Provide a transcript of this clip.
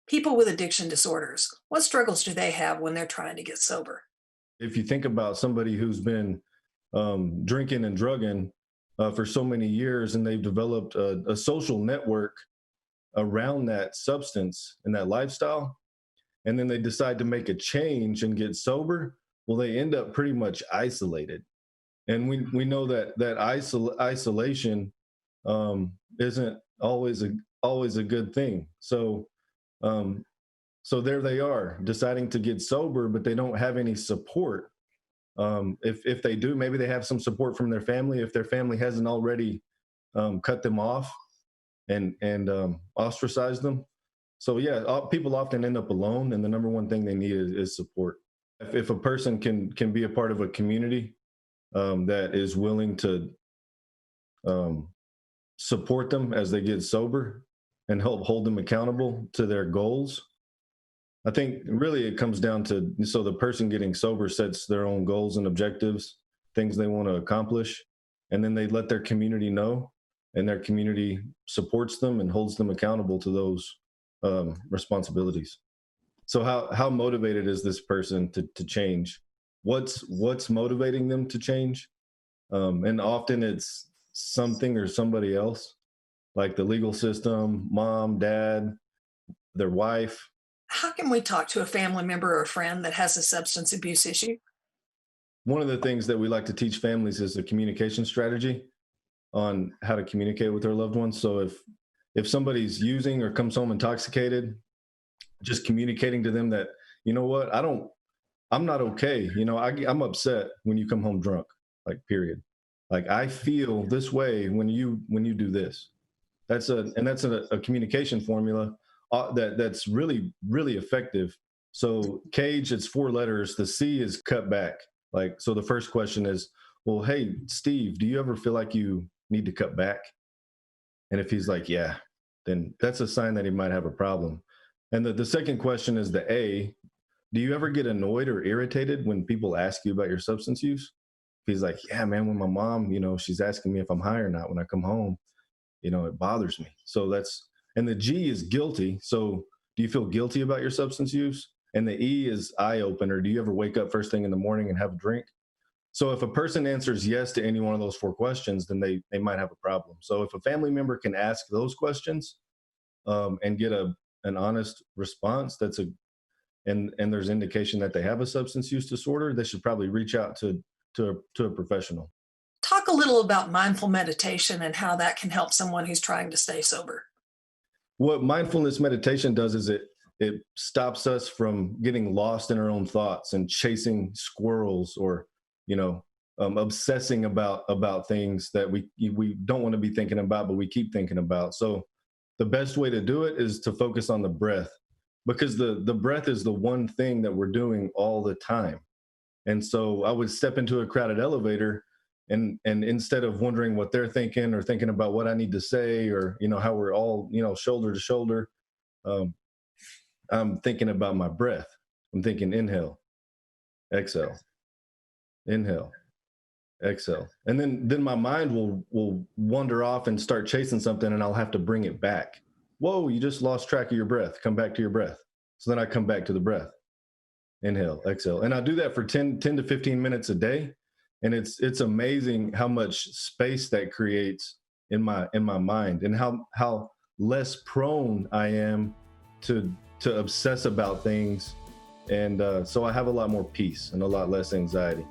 People with addiction disorders, what struggles do they have when they're trying to get sober? If you think about somebody who's been drinking and drugging for so many years, and they've developed a social network around that substance and that lifestyle, and then they decide to make a change and get sober, well, they end up pretty much isolated. And we know that isolation isn't always a good thing. Um, so there they are deciding to get sober, but they don't have any support. If they do, maybe they have some support from their family. If their family hasn't already cut them off and ostracized them. So yeah, people often end up alone, and the number one thing they need is support. If a person can be a part of a community that is willing to um, support them as they get sober and help hold them accountable to their goals. I think really it comes down to, so the person getting sober sets their own goals and objectives, things they want to accomplish, and then they let their community know, and their community supports them and holds them accountable to those responsibilities. So how motivated is this person to change? What's motivating them to change? And often it's something or somebody else, like the legal system, mom, dad, their wife. How can we talk to a family member or a friend that has a substance abuse issue? One of the things that we like to teach families is a communication strategy on how to communicate with their loved ones. So if somebody's using or comes home intoxicated, just communicating to them that, you know what, I'm not okay. I'm upset when you come home drunk, like, period. Like, I feel this way when you do this. That's a communication formula that's really, really effective. So CAGE, it's 4 letters. The C is cut back. Like, so the first question is, well, hey, Steve, do you ever feel like you need to cut back? And if he's like, yeah, then that's a sign that he might have a problem. And the second question is the A. Do you ever get annoyed or irritated when people ask you about your substance use? He's like, yeah, man, when my mom, she's asking me if I'm high or not when I come home, it bothers me. So and the G is guilty. So do you feel guilty about your substance use? And the E is eye opener. Do you ever wake up first thing in the morning and have a drink? So if a person answers yes to any one of those 4 questions, then they might have a problem. So if a family member can ask those questions and get an honest response, and there's indication that they have a substance use disorder, they should probably reach out to a professional. Talk a little about mindful meditation and how that can help someone who's trying to stay sober. What mindfulness meditation does is it stops us from getting lost in our own thoughts and chasing squirrels, or obsessing about things that we don't want to be thinking about, but we keep thinking about. So the best way to do it is to focus on the breath, because the breath is the one thing that we're doing all the time. And so I would step into a crowded elevator, and instead of wondering what they're thinking or thinking about what I need to say, or how we're all shoulder to shoulder, I'm thinking about my breath. I'm thinking inhale, exhale, inhale, exhale, and then my mind will wander off and start chasing something, and I'll have to bring it back. Whoa, you just lost track of your breath. Come back to your breath. So then I come back to the breath. Inhale, exhale. And I do that for 10 to 15 minutes a day. And it's amazing how much space that creates in my mind, and how less prone I am to obsess about things. And so I have a lot more peace and a lot less anxiety.